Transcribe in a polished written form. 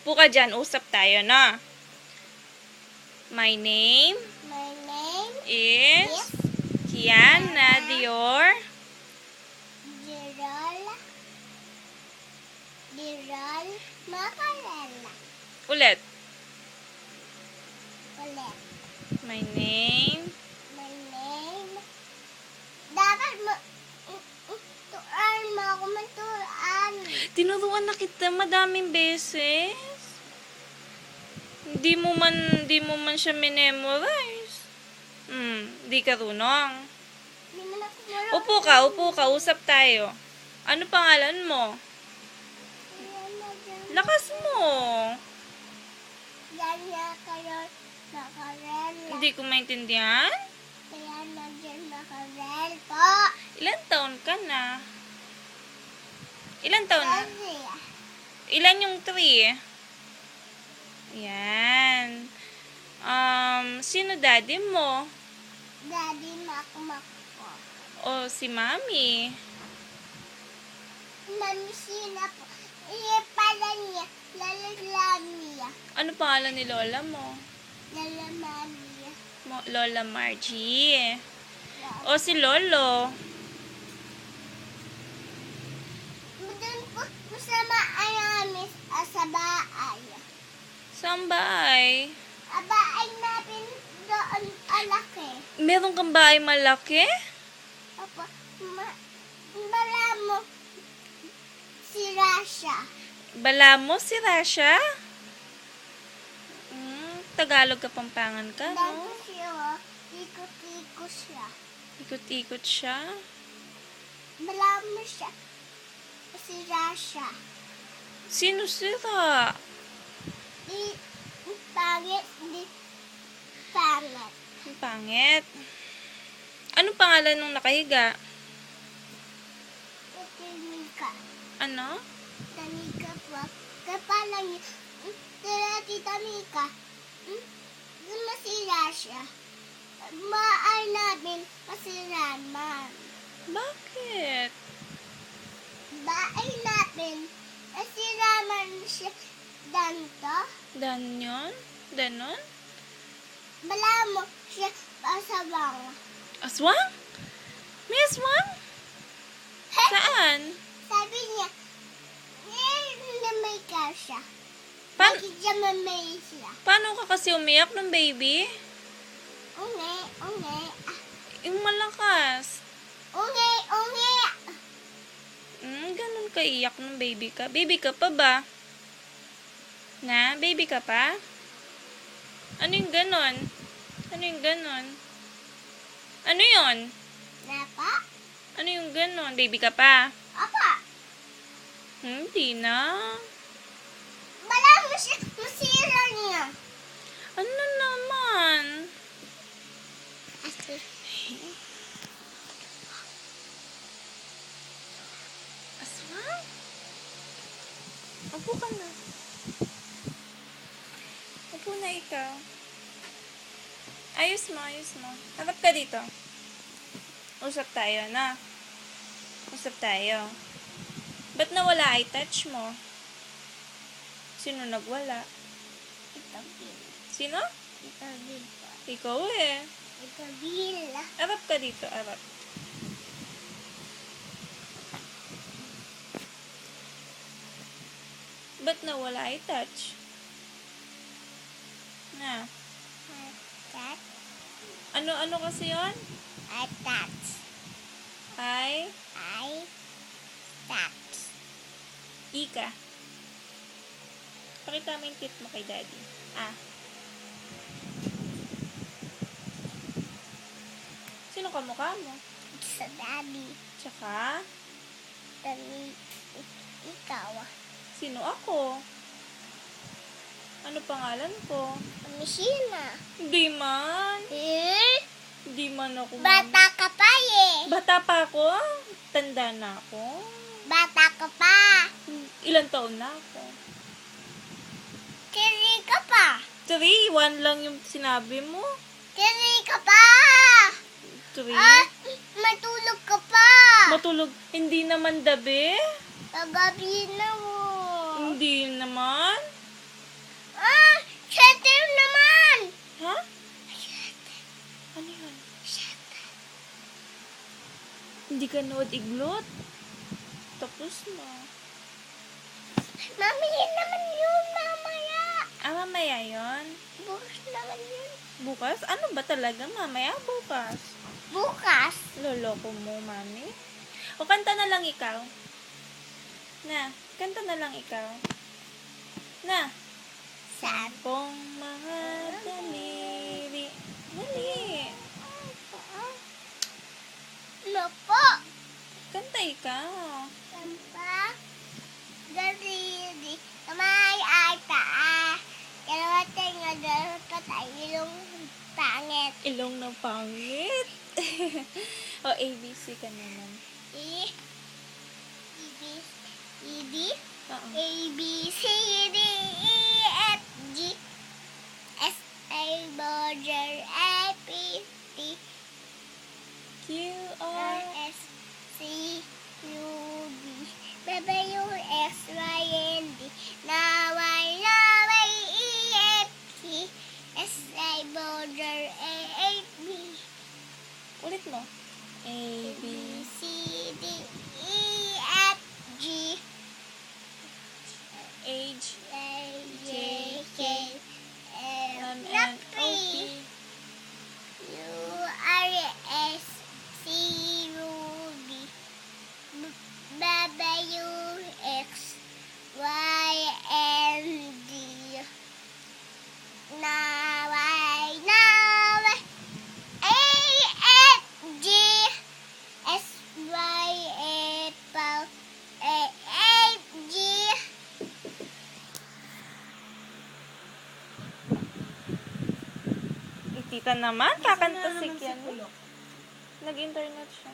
Upo ka dyan, usap tayo na. My name is Yes. Kiana Dior Dirol Macarena. ulit. Ulit. My name My name. Dapat turuan mo ako maturuan. tinuruan na kita madaming beses. Hindi mo man siya memorize. Di ka runong. Hindi mo na kumulong. Upo ka, usap tayo. Ano pangalan mo? Lakas mo. Kaya kayo Macarena. Hindi ko maintindihan. Kaya nandiyan Macarena po. Ilan taon ka na? Ilan taon na? Kasi, Ilan yung 3? Yan. Sino daddy mo? Daddy Makmak po. O si mami? Mami sina po. Iya pala niya. Lalamiya. Ano pangalan ni lola mo? Lalamamiya. Lola Margie. O si lolo? Doon po, masama ay namin sa bahay. Saan bahay? Bahay namin doon alaki. Meron kang bahay malaki? Opo, bala mo si Rasha. Bala mo si Rasha? Tagalog Kapampangan ka, Dahil no? siya, ikot-ikot siya. Ikot-ikot siya. Bala mo siya si Rasha. Sino sira? Di pangit, di pangit. Ang pangit. Anong pangalan nung nakahiga? Tanika. Ano? Tanika po. Kapala niya. Tira tita Mika. Masira siya. Bahay namin masiraman. Bakit? Bahay namin masiraman siya. Danto. Danyon? Danon? Bala mo siya pasabang. Aswang? May aswang? Saan? Sabi niya, na may ka siya. Pa- Bakit siya mamay siya? Paano ka kasi umiyak ng baby? Unge. Yung malakas. Unge. Ganun ka iyak ng baby ka. Baby ka pa ba? Na? Baby ka pa? Ano yung ganon? Ano yung ganon? Ano yun? Napa? Ano yung ganon? Baby ka pa? Apa? Hindi na. Bala mo siya, masira niya. Ano naman? Aswang? Upo ka na. Upo na ikaw. Ayos mo. Harap ka dito. Usap tayo na. Usap tayo. Ba't nawala eye touch mo? Sino nagwala? Itabil. Sino? Itabil pa. Ikaw eh. Itabil. Arap ka dito, arap. Ba't nawala eye touch? Na. Tat. Ano kasi yon? Tat. Ay, Tat. Ika. Pakita mo yung tip mo kay daddy. Sino kamukha mo? Sa daddy. Tsaka, Dali. Ikaw. sino ako? Ano pangalan ko? Mishina. Hindi man. Eh? Hindi man ako. Bata ka pa eh. Bata pa ako? Tanda na ako? Bata ka pa. Ilan taon na ako? Kiri ka pa. 3, 1 lang yung sinabi mo. Kiri ka pa. 3. Matulog ka pa. Matulog. Hindi naman dabi. Kagabi na mo. Hindi naman. Hindi ka iglot. Tapos na. Mami, yan naman yun, mamaya. Mamaya yon. Bukas naman yun. Bukas? Ano ba talaga? Mamaya, bukas. Bukas. Loloko mo, mami. O, kanta na lang ikaw. Na, kanta na lang ikaw. Na. Saan? Pong mga daliri. Dali. Ano po? Kanta ikaw. Sampa. Daliri. Kamay ay taa. Kalawate nga dalawat ka tayo ilong pangit. Ilong na pangit. O, ABC ka naman. E. B. E. B. Oo. A, B, C, D, E, F, G, S, A, Roger, A, P, T, Q, R, R. S, C, U, V, W, X, Y, and D, now I, E, F, G, S, A, Roger, A, B, Ulit mo. A, B. C, D, E, F, G, H, A, J, K, L, M, N, O, P. U, R, S, C, U, V, W, X, Y, and D. Now I, A, F, G, S, Y, Apple, A, G. Tita naman, kakanta si Kian. Nag-internet siya.